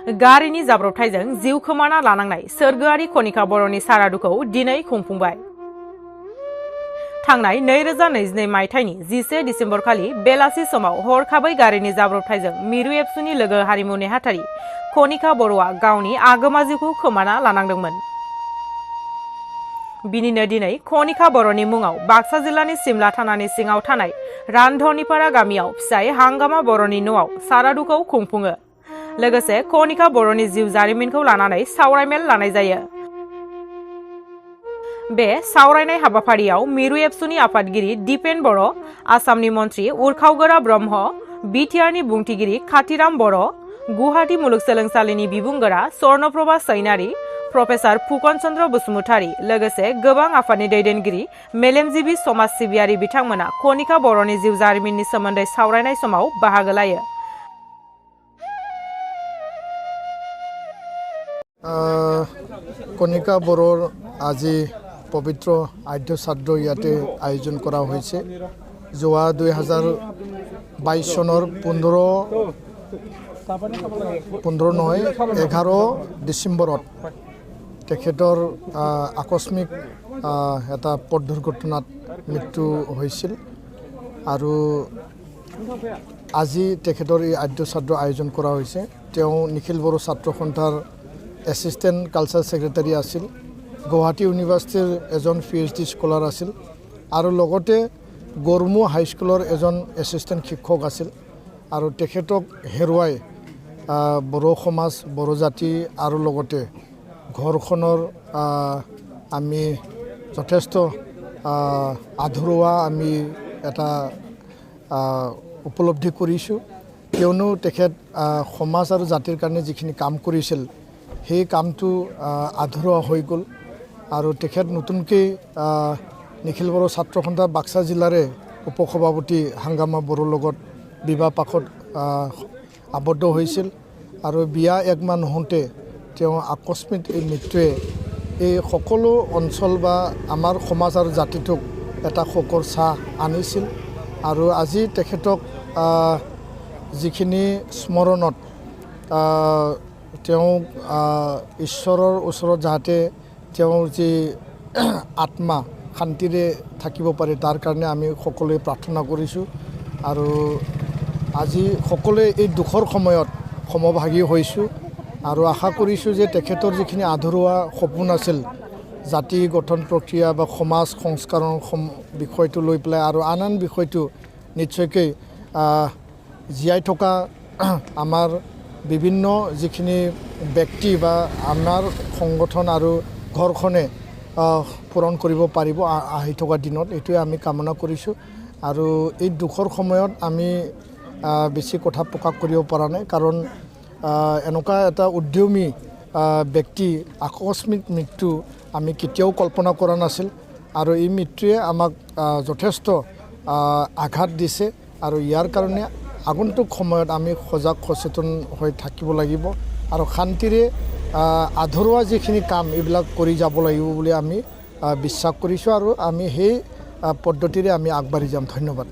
गारिनि जाब्रबथायजों जिउ खोमाना लानांनाय सोरगोआरि कनिका बर'नि सारादुखौ दिनै खुंफुंबाय। थांनाय 2022 मायथाइनि 11 डिसेम्बर खालि बेलासि समाव हरखाबै गारिनि जाब्रबथायजों मिरु एबसुनि लोगो हारिमु नेहाथारि कनिका बर'आ गावनि आगोमा जिउखौ खोमाना लानांदोंमोन। बिनिनो दिनै कनिका बर'नि मुङाव बाक्सा जिल्लानि सिमला थानानि सिङाव थानाय रानधनिपारा गामियाव फिसाय हांगामा बर'नि न'आव सारादुखौ खुंफुङो। लोगोसे कनिका बर'नि जिउ जारिमिनखौ लानानै सावरायमेल लानाय जायो। बे सावरायनाय हाबाफारियाव मिरु एबसुनि आफादगिरि दिपेन बर', आसामनि मन्त्रि उरखावगोरा ब्रह्म, बिटिआरनि बुंथिगिरि खाथिराम बर', गुवाहाटी मुलुगसोलोंसालिनि बिबुंगोरा स्वर्णप्रभा सैनारि, प्रफेसार फुकन चन्द्र बसुमतारी लोगोसे गोबां आफादनि दैदेनगिरि मेलेमजिबि समाज सिबियारि बिथांमोना कनिका बर'नि जिउ जारिमिननि सोमोन्दै सावरायनाय समाव बाहागो लायो। কনিকা বড়োর আজি পবিত্ৰ আদ্য শ্ৰাদ্ধ ইয়াতে আয়োজন কৰা হৈছে। যোৱা 2022 চনৰ 11 ডিচেম্বৰত তেখেতৰ আকস্মিক এটা পথ দুৰ্ঘটনাত মৃত্যু হৈছিল আৰু আজি তেখেতৰ এই আদ্য শ্ৰাদ্ধ আয়োজন কৰা হৈছে। তেওঁ নিখিল বড়ো ছাত্ৰ সন্থাৰ এছিষ্টেণ্ট কালচাৰ ছেক্ৰেটাৰী আছিল, গুৱাহাটী ইউনিভাৰ্চিটিৰ এজন PhD স্কলাৰ আছিল আৰু লগতে গড়মু হাইস্কুলৰ এজন এছিষ্টেণ্ট শিক্ষক আছিল। আৰু তেখেতক হেৰুৱাই বড়ো সমাজ, বড়ো জাতি আৰু লগতে ঘৰখনৰ আমি যথেষ্ট আধৰুৱা আমি এটা উপলব্ধি কৰিছোঁ। কিয়নো তেখেত সমাজ আৰু জাতিৰ কাৰণে যিখিনি কাম কৰিছিল সেই কামটো আধৰুৱা হৈ গ'ল আৰু তেখেত নতুনকৈ নিখিল বড়ো ছাত্ৰ সন্থা বাক্সা জিলাৰে উপসভাপতি হাংগামা বড়োৰ লগত বিবাহ পাশত আবদ্ধ হৈছিল আৰু বিয়া একমাহ নহওঁতে তেওঁ আকস্মিক এই মৃত্যুৱে এই সকলো অঞ্চল বা আমাৰ সমাজ আৰু জাতিটোক এটা শোকৰ ছাঁ আনিছিল। আৰু আজি তেখেতক যিখিনি স্মৰণত তেওঁক ঈশ্বৰৰ ওচৰত যাতে তেওঁৰ যি আত্মা শান্তিৰে থাকিব পাৰে তাৰ কাৰণে আমি সকলোৱে প্ৰাৰ্থনা কৰিছোঁ। আৰু আজি সকলোৱে এই দুখৰ সময়ত সমভাগী হৈছোঁ আৰু আশা কৰিছোঁ যে তেখেতৰ যিখিনি আধৰুৱা সপোন আছিল জাতি গঠন প্ৰক্ৰিয়া বা সমাজ সংস্কাৰৰ বিষয়টো লৈ পেলাই আৰু আন বিষয়টো নিশ্চয়কৈ জীয়াই থকা আমাৰ বিভিন্ন যিখিনি ব্যক্তি বা আমাৰ সংগঠন আৰু ঘৰখনে পূৰণ কৰিব পাৰিব আহি থকা দিনত, এইটোৱে আমি কামনা কৰিছোঁ। আৰু এই দুখৰ সময়ত আমি বেছি কথা প্ৰকাশ কৰিব পৰা নাই, কাৰণ এনেকুৱা এটা উদ্যমী ব্যক্তি আকস্মিক মৃত্যু আমি কেতিয়াও কল্পনা কৰা নাছিল আৰু এই মৃত্যুৱে আমাক যথেষ্ট আঘাত দিছে আৰু ইয়াৰ কাৰণে আগন্তুক সময়ত আমি সজাগ সচেতন হৈ থাকিব লাগিব আৰু শান্তিৰে আধৰুৱা যিখিনি কাম এইবিলাক কৰি যাব লাগিব বুলি আমি বিশ্বাস কৰিছোঁ আৰু আমি সেই পদ্ধতিৰে আমি আগবাঢ়ি যাম। ধন্যবাদ।